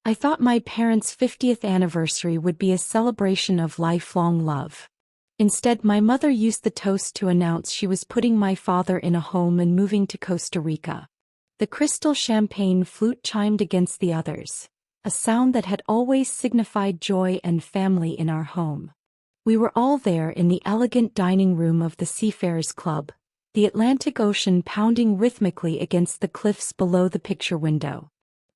I thought my parents' 50th anniversary would be a celebration of lifelong love. Instead, my mother used the toast to announce she was putting my father in a home and moving to Costa Rica. The crystal champagne flute chimed against the others, a sound that had always signified joy and family in our home. We were all there in the elegant dining room of the Seafarers Club, the Atlantic Ocean pounding rhythmically against the cliffs below the picture window.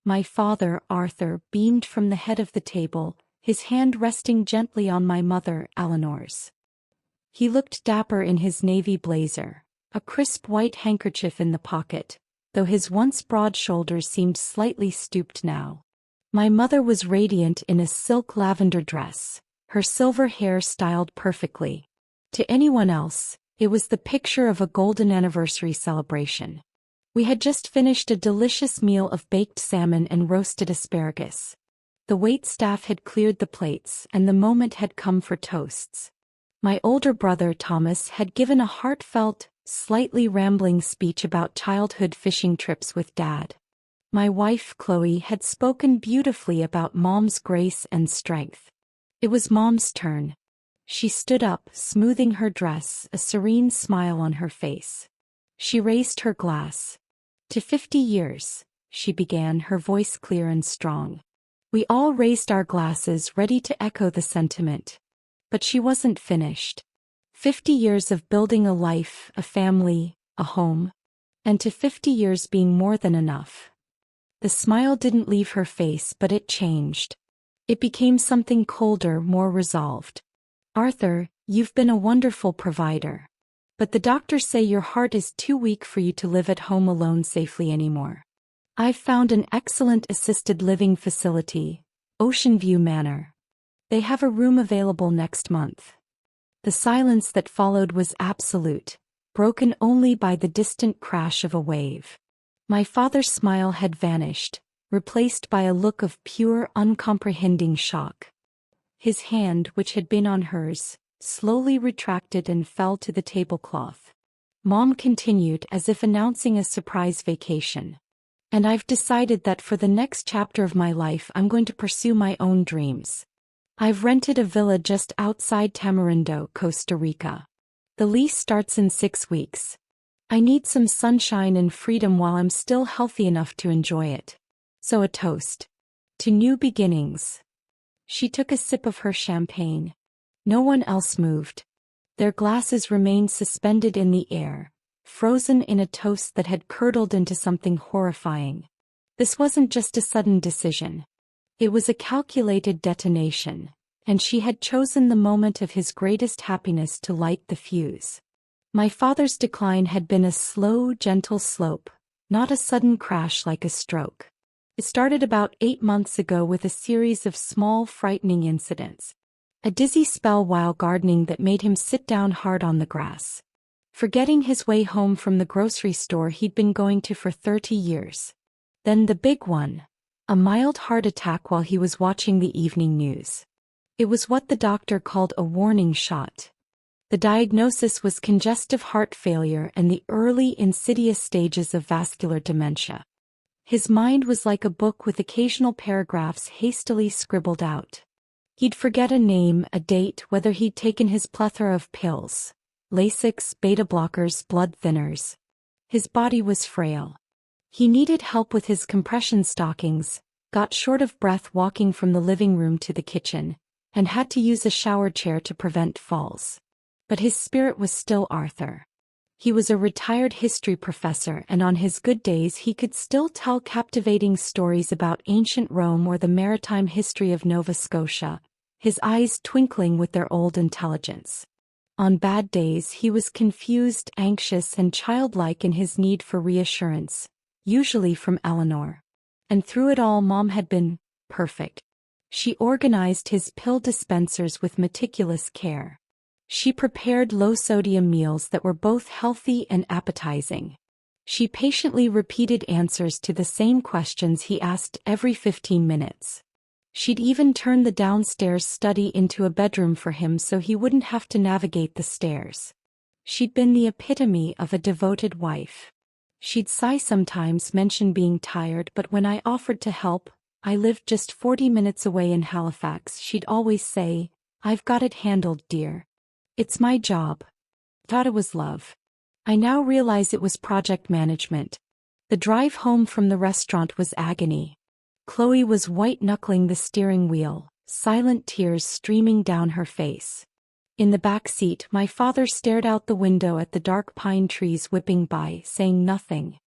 My father, Arthur, beamed from the head of the table, his hand resting gently on my mother, Eleanor's. He looked dapper in his navy blazer, a crisp white handkerchief in the pocket, though his once broad shoulders seemed slightly stooped now. My mother was radiant in a silk lavender dress, her silver hair styled perfectly. To anyone else, it was the picture of a golden anniversary celebration. We had just finished a delicious meal of baked salmon and roasted asparagus. The waitstaff had cleared the plates, and the moment had come for toasts. My older brother Thomas had given a heartfelt, slightly rambling speech about childhood fishing trips with Dad. My wife Chloe had spoken beautifully about Mom's grace and strength. It was Mom's turn. She stood up, smoothing her dress, a serene smile on her face. She raised her glass. "To 50 years," she began, her voice clear and strong. We all raised our glasses, ready to echo the sentiment. But she wasn't finished. 50 years of building a life, a family, a home. And to 50 years being more than enough. The smile didn't leave her face, but it changed. It became something colder, more resolved. "Arthur, you've been a wonderful provider. But the doctors say your heart is too weak for you to live at home alone safely anymore. I've found an excellent assisted living facility, Ocean View Manor. They have a room available next month." The silence that followed was absolute, broken only by the distant crash of a wave. My father's smile had vanished, replaced by a look of pure, uncomprehending shock. His hand, which had been on hers, slowly retracted and fell to the tablecloth. Mom continued as if announcing a surprise vacation. "And I've decided that for the next chapter of my life I'm going to pursue my own dreams. I've rented a villa just outside Tamarindo, Costa Rica. The lease starts in 6 weeks. I need some sunshine and freedom while I'm still healthy enough to enjoy it. So a toast. To new beginnings." She took a sip of her champagne. No one else moved. Their glasses remained suspended in the air, frozen in a toast that had curdled into something horrifying. This wasn't just a sudden decision. It was a calculated detonation, and she had chosen the moment of his greatest happiness to light the fuse. My father's decline had been a slow, gentle slope, not a sudden crash like a stroke. It started about 8 months ago with a series of small, frightening incidents. A dizzy spell while gardening that made him sit down hard on the grass, forgetting his way home from the grocery store he'd been going to for 30 years. Then the big one. A mild heart attack while he was watching the evening news. It was what the doctor called a warning shot. The diagnosis was congestive heart failure and the early insidious stages of vascular dementia. His mind was like a book with occasional paragraphs hastily scribbled out. He'd forget a name, a date, whether he'd taken his plethora of pills, Lasix, beta blockers, blood thinners. His body was frail. He needed help with his compression stockings, got short of breath walking from the living room to the kitchen, and had to use a shower chair to prevent falls. But his spirit was still Arthur. He was a retired history professor, and on his good days he could still tell captivating stories about ancient Rome or the maritime history of Nova Scotia, his eyes twinkling with their old intelligence. On bad days he was confused, anxious, and childlike in his need for reassurance, usually from Eleanor. And through it all Mom had been perfect. She organized his pill dispensers with meticulous care. She prepared low-sodium meals that were both healthy and appetizing. She patiently repeated answers to the same questions he asked every 15 minutes. She'd even turned the downstairs study into a bedroom for him so he wouldn't have to navigate the stairs. She'd been the epitome of a devoted wife. She'd sigh sometimes, mention being tired, but when I offered to help, I lived just 40 minutes away in Halifax. She'd always say, "I've got it handled, dear. It's my job." Thought it was love. I now realize it was project management. The drive home from the restaurant was agony. Chloe was white-knuckling the steering wheel, silent tears streaming down her face. In the back seat, my father stared out the window at the dark pine trees whipping by, saying nothing.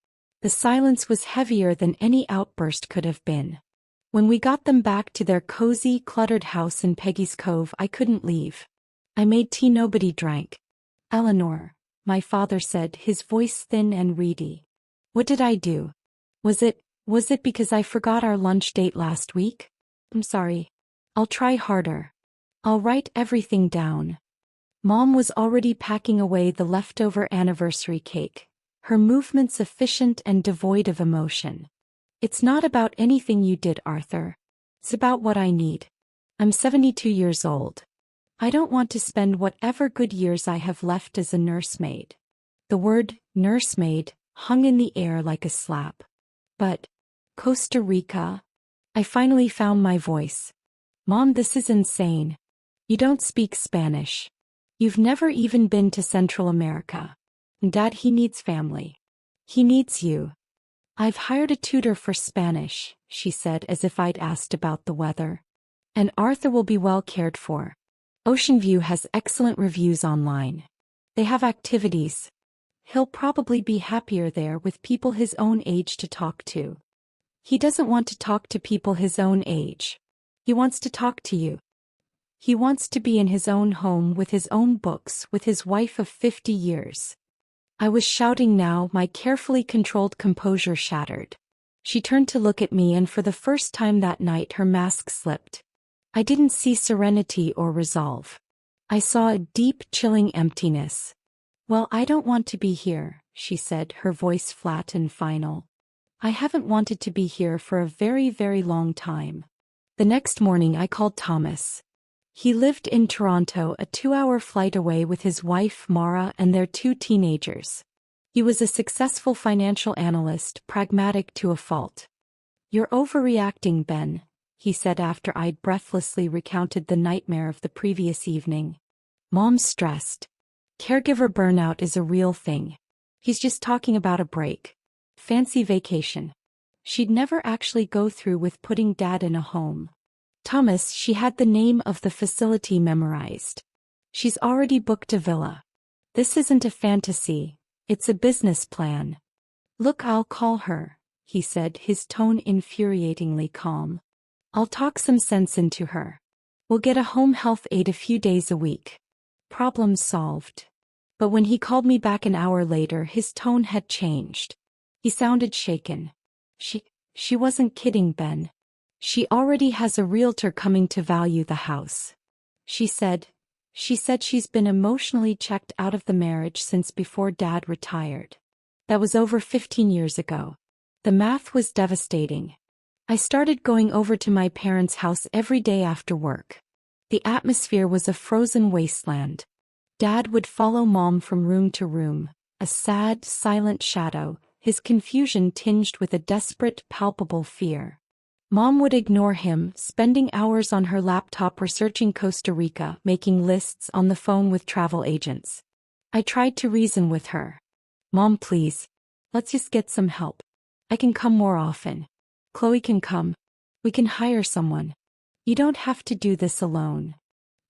The silence was heavier than any outburst could have been. When we got them back to their cozy, cluttered house in Peggy's Cove, I couldn't leave. I made tea nobody drank. "Eleanor," my father said, his voice thin and reedy. "What did I do? Was it because I forgot our lunch date last week? I'm sorry. I'll try harder. I'll write everything down." Mom was already packing away the leftover anniversary cake, her movements efficient and devoid of emotion. "It's not about anything you did, Arthur. It's about what I need. I'm 72 years old. I don't want to spend whatever good years I have left as a nursemaid." The word nursemaid hung in the air like a slap. "But Costa Rica?" I finally found my voice. "Mom, this is insane. You don't speak Spanish. You've never even been to Central America. And Dad, he needs family. He needs you." "I've hired a tutor for Spanish," she said, as if I'd asked about the weather. "And Arthur will be well cared for. Ocean View has excellent reviews online. They have activities. He'll probably be happier there with people his own age to talk to." "He doesn't want to talk to people his own age. He wants to talk to you. He wants to be in his own home with his own books with his wife of 50 years. I was shouting now, my carefully controlled composure shattered. She turned to look at me, and for the first time that night her mask slipped. I didn't see serenity or resolve. I saw a deep, chilling emptiness. "Well, I don't want to be here," she said, her voice flat and final. "I haven't wanted to be here for a very, very long time." The next morning I called Thomas. He lived in Toronto, a 2-hour flight away, with his wife Mara and their 2 teenagers. He was a successful financial analyst, pragmatic to a fault. "You're overreacting, Ben," he said after I'd breathlessly recounted the nightmare of the previous evening. "Mom's stressed. Caregiver burnout is a real thing. He's just talking about a break. Fancy vacation." She'd never actually go through with putting Dad in a home. "Thomas," she had the name of the facility memorized. "She's already booked a villa. This isn't a fantasy, it's a business plan." "Look, I'll call her," he said, his tone infuriatingly calm. "I'll talk some sense into her. We'll get a home health aide a few days a week. Problem solved." But when he called me back an hour later, his tone had changed. He sounded shaken. She wasn't kidding, Ben. She already has a realtor coming to value the house. She said she's been emotionally checked out of the marriage since before Dad retired. That was over 15 years ago. The math was devastating. I started going over to my parents' house every day after work. The atmosphere was a frozen wasteland. Dad would follow Mom from room to room, a sad, silent shadow, his confusion tinged with a desperate, palpable fear. Mom would ignore him, spending hours on her laptop researching Costa Rica, making lists on the phone with travel agents. I tried to reason with her. "Mom, please. Let's just get some help. I can come more often. Chloe can come. We can hire someone. You don't have to do this alone."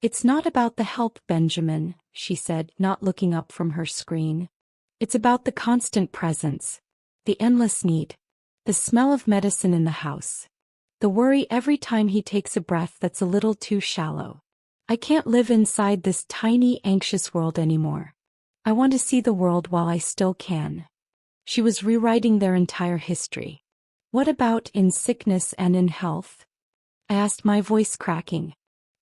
"It's not about the help, Benjamin," she said, not looking up from her screen. "It's about the constant presence. The endless need. The smell of medicine in the house. The worry every time he takes a breath that's a little too shallow. I can't live inside this tiny, anxious world anymore. I want to see the world while I still can." She was rewriting their entire history. "What about in sickness and in health?" I asked, my voice cracking.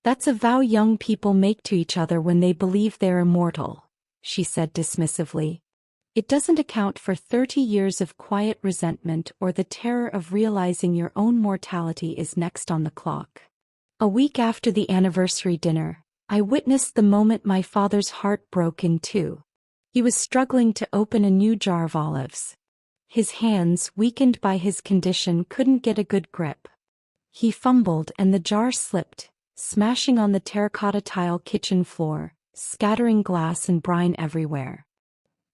"That's a vow young people make to each other when they believe they're immortal," she said dismissively. "It doesn't account for 30 years of quiet resentment or the terror of realizing your own mortality is next on the clock." A week after the anniversary dinner, I witnessed the moment my father's heart broke in two. He was struggling to open a new jar of olives. His hands, weakened by his condition, couldn't get a good grip. He fumbled and the jar slipped, smashing on the terracotta tile kitchen floor, scattering glass and brine everywhere.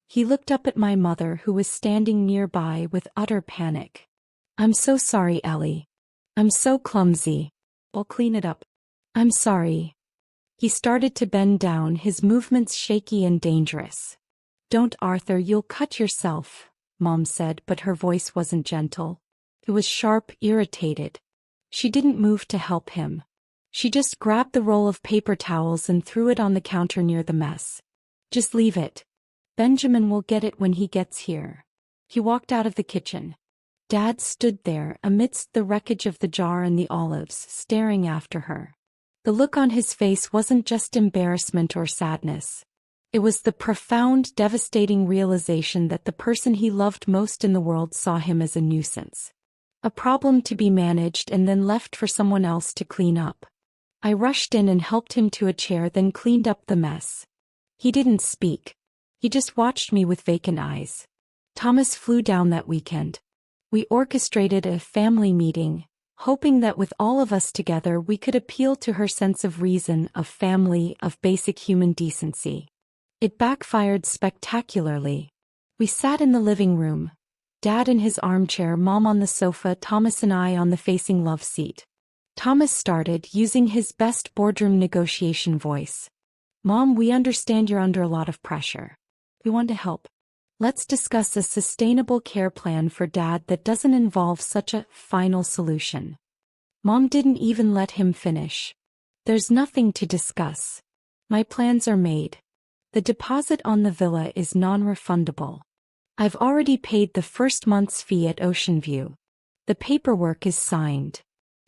He looked up at my mother who was standing nearby with utter panic. "I'm so sorry, Ellie. I'm so clumsy. I'll clean it up. I'm sorry." He started to bend down, his movements shaky and dangerous. "Don't, Arthur, you'll cut yourself," Mom said, but her voice wasn't gentle. It was sharp, irritated. She didn't move to help him. She just grabbed the roll of paper towels and threw it on the counter near the mess. "Just leave it. Benjamin will get it when he gets here." He walked out of the kitchen. Dad stood there amidst the wreckage of the jar and the olives, staring after her. The look on his face wasn't just embarrassment or sadness. It was the profound, devastating realization that the person he loved most in the world saw him as a nuisance. A problem to be managed and then left for someone else to clean up. I rushed in and helped him to a chair, then cleaned up the mess. He didn't speak. He just watched me with vacant eyes. Thomas flew down that weekend. We orchestrated a family meeting, hoping that with all of us together we could appeal to her sense of reason, of family, of basic human decency. It backfired spectacularly. We sat in the living room, Dad in his armchair, Mom on the sofa, Thomas and I on the facing love seat. Thomas started, using his best boardroom negotiation voice. "Mom, we understand you're under a lot of pressure. We want to help. Let's discuss a sustainable care plan for Dad that doesn't involve such a final solution." Mom didn't even let him finish. "There's nothing to discuss. My plans are made. The deposit on the villa is non-refundable. I've already paid the first month's fee at Ocean View. The paperwork is signed."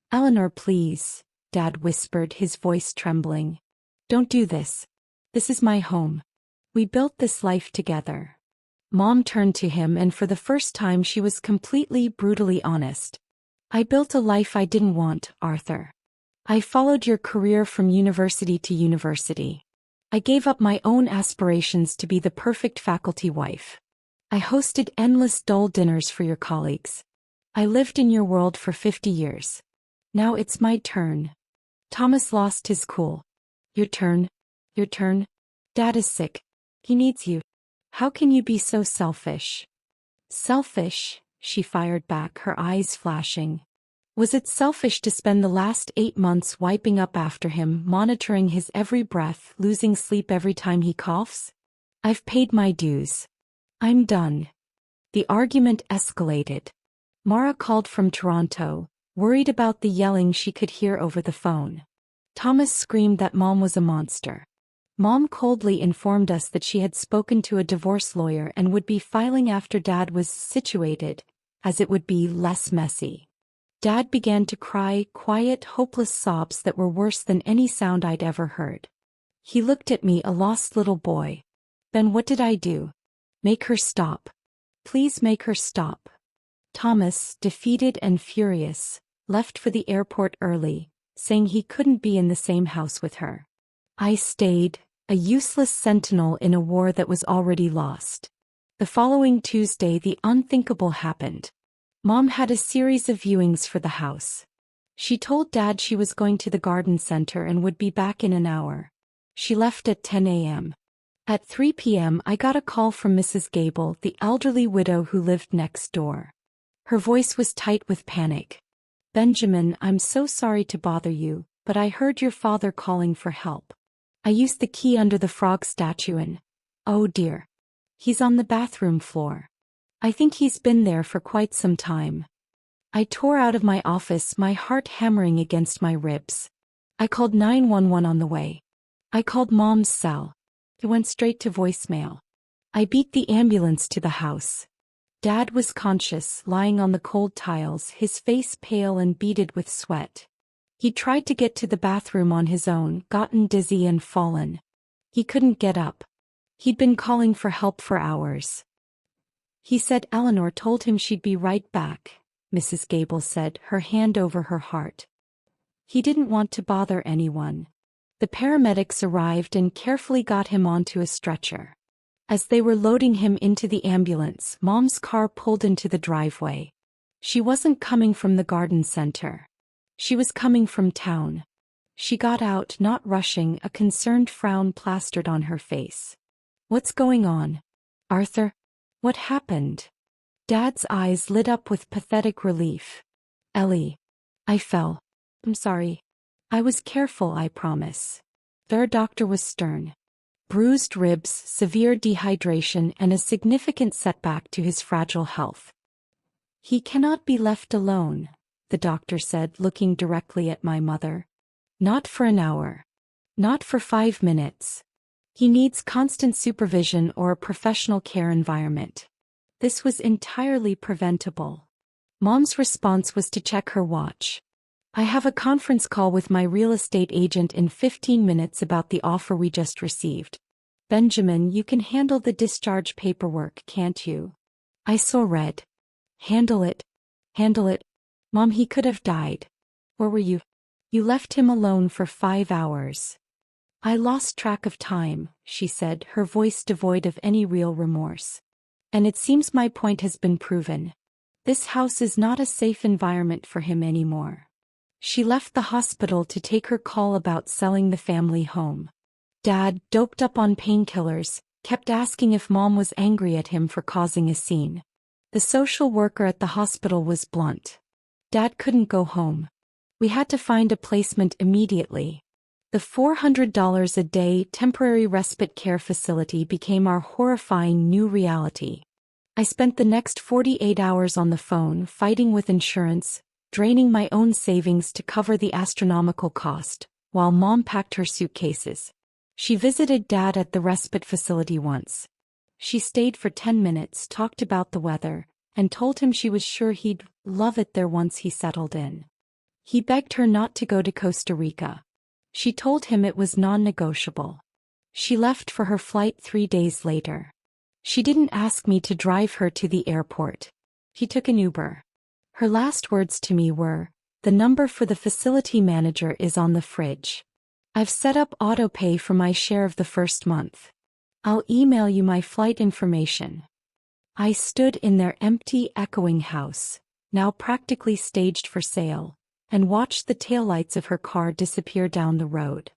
"Eleanor, please," Dad whispered, his voice trembling. "Don't do this. This is my home. We built this life together." Mom turned to him, and for the first time she was completely, brutally honest. "I built a life I didn't want, Arthur. I followed your career from university to university. I gave up my own aspirations to be the perfect faculty wife. I hosted endless dull dinners for your colleagues. I lived in your world for 50 years. Now it's my turn." Thomas lost his cool. Your turn? Your turn? Dad is sick. He needs you. How can you be so selfish?" "Selfish?" she fired back, her eyes flashing. "Was it selfish to spend the last 8 months wiping up after him, monitoring his every breath, losing sleep every time he coughs? I've paid my dues. I'm done." The argument escalated. Mara called from Toronto, worried about the yelling she could hear over the phone. Thomas screamed that Mom was a monster. Mom coldly informed us that she had spoken to a divorce lawyer and would be filing after Dad was situated, as it would be less messy. Dad began to cry, quiet, hopeless sobs that were worse than any sound I'd ever heard. He looked at me, a lost little boy. "Ben, what did I do? Make her stop. Please make her stop." Thomas, defeated and furious, left for the airport early, saying he couldn't be in the same house with her. I stayed, a useless sentinel in a war that was already lost. The following Tuesday, the unthinkable happened. Mom had a series of viewings for the house. She told Dad she was going to the garden center and would be back in an hour. She left at 10 a.m. At 3 p.m. I got a call from Mrs. Gable, the elderly widow who lived next door. Her voice was tight with panic. "Benjamin, I'm so sorry to bother you, but I heard your father calling for help. I used the key under the frog statue and, oh dear, he's on the bathroom floor. I think he's been there for quite some time." I tore out of my office, my heart hammering against my ribs. I called 911 on the way. I called Mom's cell. It went straight to voicemail. I beat the ambulance to the house. Dad was conscious, lying on the cold tiles, his face pale and beaded with sweat. He tried to get to the bathroom on his own, gotten dizzy and fallen. He couldn't get up. He'd been calling for help for hours. He said Eleanor told him she'd be right back, Mrs. Gable said, her hand over her heart. He didn't want to bother anyone. The paramedics arrived and carefully got him onto a stretcher. As they were loading him into the ambulance, Mom's car pulled into the driveway. She wasn't coming from the garden center. She was coming from town. She got out, not rushing, a concerned frown plastered on her face. What's going on? Arthur? What happened? Dad's eyes lit up with pathetic relief. Ellie. I fell. I'm sorry. I was careful, I promise. Their doctor was stern. Bruised ribs, severe dehydration, and a significant setback to his fragile health. He cannot be left alone, the doctor said, looking directly at my mother. Not for an hour. Not for 5 minutes. He needs constant supervision or a professional care environment. This was entirely preventable. Mom's response was to check her watch. I have a conference call with my real estate agent in 15 minutes about the offer we just received. Benjamin, you can handle the discharge paperwork, can't you? I saw red. Handle it. Handle it. Mom, he could have died. Where were you? You left him alone for 5 hours. I lost track of time, she said, her voice devoid of any real remorse. And it seems my point has been proven. This house is not a safe environment for him anymore. She left the hospital to take her call about selling the family home. Dad, doped up on painkillers, kept asking if Mom was angry at him for causing a scene. The social worker at the hospital was blunt. Dad couldn't go home. We had to find a placement immediately. The $400 a day temporary respite care facility became our horrifying new reality. I spent the next 48 hours on the phone fighting with insurance, draining my own savings to cover the astronomical cost, while Mom packed her suitcases. She visited Dad at the respite facility once. She stayed for 10 minutes, talked about the weather, and told him she was sure he'd love it there once he settled in. He begged her not to go to Costa Rica. She told him it was non-negotiable. She left for her flight 3 days later. She didn't ask me to drive her to the airport. He took an Uber. Her last words to me were, "The number for the facility manager is on the fridge. I've set up auto-pay for my share of the first month. I'll email you my flight information." I stood in their empty, echoing house, now practically staged for sale, and watched the taillights of her car disappear down the road.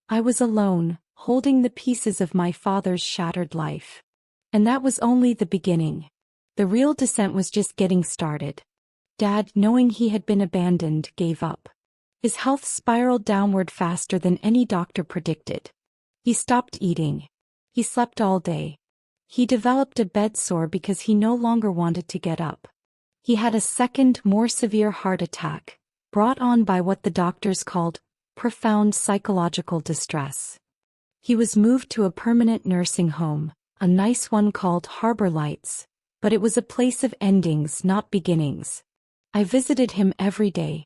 I was alone, holding the pieces of my father's shattered life. And that was only the beginning. The real descent was just getting started. Dad, knowing he had been abandoned, gave up. His health spiraled downward faster than any doctor predicted. He stopped eating. He slept all day. He developed a bed sore because he no longer wanted to get up. He had a second, more severe heart attack, brought on by what the doctors called profound psychological distress. He was moved to a permanent nursing home, a nice one called Harbor Lights, but it was a place of endings, not beginnings. I visited him every day.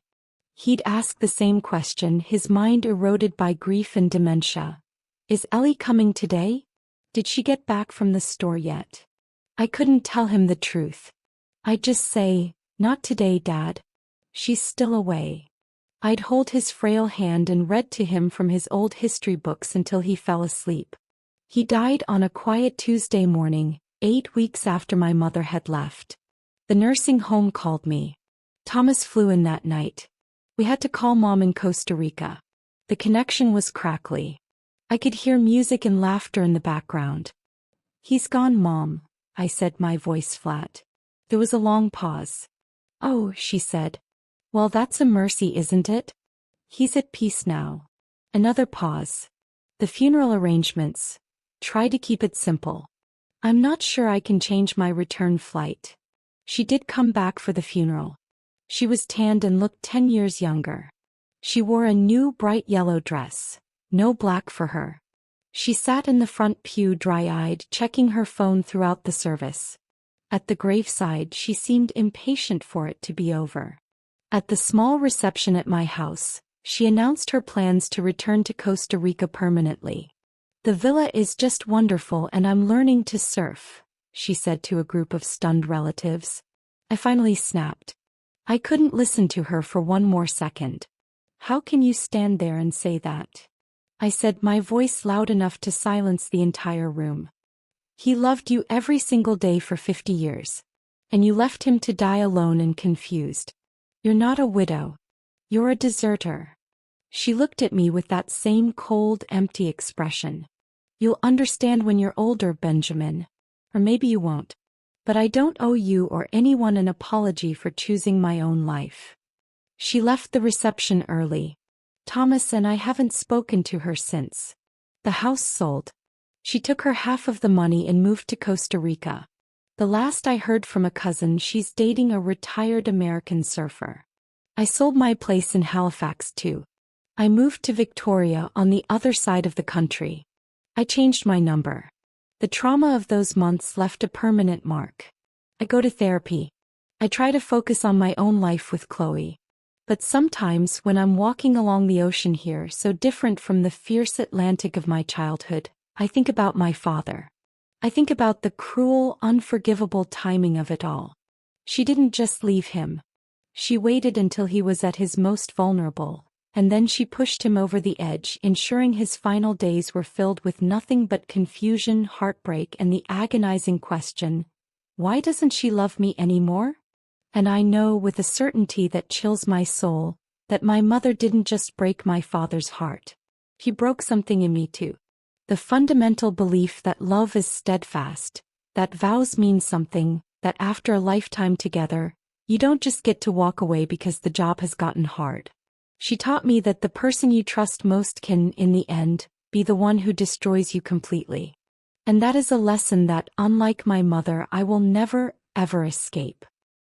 He'd ask the same question, his mind eroded by grief and dementia. Is Ellie coming today? Did she get back from the store yet? I couldn't tell him the truth. I'd just say, not today, Dad. She's still away. I'd hold his frail hand and read to him from his old history books until he fell asleep. He died on a quiet Tuesday morning, 8 weeks after my mother had left. The nursing home called me. Thomas flew in that night. We had to call Mom in Costa Rica. The connection was crackly. I could hear music and laughter in the background. He's gone, Mom, I said, my voice flat. There was a long pause. Oh, she said. Well, that's a mercy, isn't it? He's at peace now. Another pause. The funeral arrangements. Try to keep it simple. I'm not sure I can change my return flight. She did come back for the funeral. She was tanned and looked 10 years younger. She wore a new bright yellow dress. No black for her. She sat in the front pew dry-eyed, checking her phone throughout the service. At the graveside, she seemed impatient for it to be over. At the small reception at my house, she announced her plans to return to Costa Rica permanently. The villa is just wonderful and I'm learning to surf, she said to a group of stunned relatives. I finally snapped. I couldn't listen to her for one more second. How can you stand there and say that? I said, my voice loud enough to silence the entire room. He loved you every single day for 50 years. And you left him to die alone and confused. You're not a widow. You're a deserter. She looked at me with that same cold, empty expression. You'll understand when you're older, Benjamin. Or maybe you won't. But I don't owe you or anyone an apology for choosing my own life. She left the reception early. Thomas and I haven't spoken to her since. The house sold. She took her half of the money and moved to Costa Rica. The last I heard from a cousin, she's dating a retired American surfer. I sold my place in Halifax too. I moved to Victoria on the other side of the country. I changed my number. The trauma of those months left a permanent mark. I go to therapy. I try to focus on my own life with Chloe. But sometimes when I'm walking along the ocean here, so different from the fierce Atlantic of my childhood, I think about my father. I think about the cruel, unforgivable timing of it all. She didn't just leave him. She waited until he was at his most vulnerable, and then she pushed him over the edge, ensuring his final days were filled with nothing but confusion, heartbreak, and the agonizing question, why doesn't she love me anymore? And I know with a certainty that chills my soul, that my mother didn't just break my father's heart. He broke something in me too. The fundamental belief that love is steadfast, that vows mean something, that after a lifetime together, you don't just get to walk away because the job has gotten hard. She taught me that the person you trust most can, in the end, be the one who destroys you completely. And that is a lesson that, unlike my mother, I will never, ever escape.